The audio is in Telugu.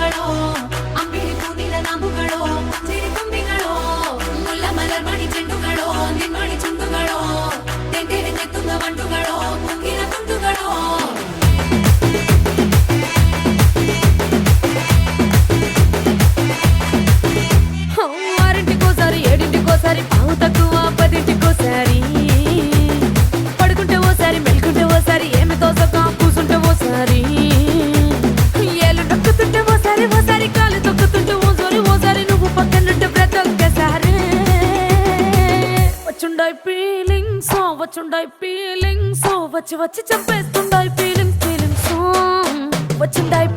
ಕಂಬುಗಳೋ ಅಂಬಿಳಿ ಪೂನಿನ ನಾಮುಗಳೋ ಸಿರಿ ತುಂಬಿಗಳೋ ಮುಲ್ಲ ಮಲರ್ ಮಣಿ ಚೆಂಡುಗಳೋ ನಿನ್ಮಣಿ ಚುಂಡುಗಳೋ ತೆಂಟೆರೆ ತೆತ್ತುಂಗ ಬಂಡುಗಳೋ ಕುಂಗಿನ ತುಂಡುಗಳೋ ఆరింటికోసారి ఏడింటికోసారి పావు తక్కువ పదింటికోసారి పడుకుంటే ఓసారి మెలుకుంటే ఓసారి ఏమి తోసక కూసుంటే ఓసారి ఏళ్ళు నొక్కుతుంటే ఓసారి ఓసారి కాలు తొక్కుతుంటే ఓసారి నువ్వు పక్కనుంటే ప్రతి ఒక్కసారి వచ్చుండాయి ఫీలింగ్స్ వచ్చి వచ్చి చంపేస్తుండాయి ఫీలింగ్స్ వచ్చిండాయి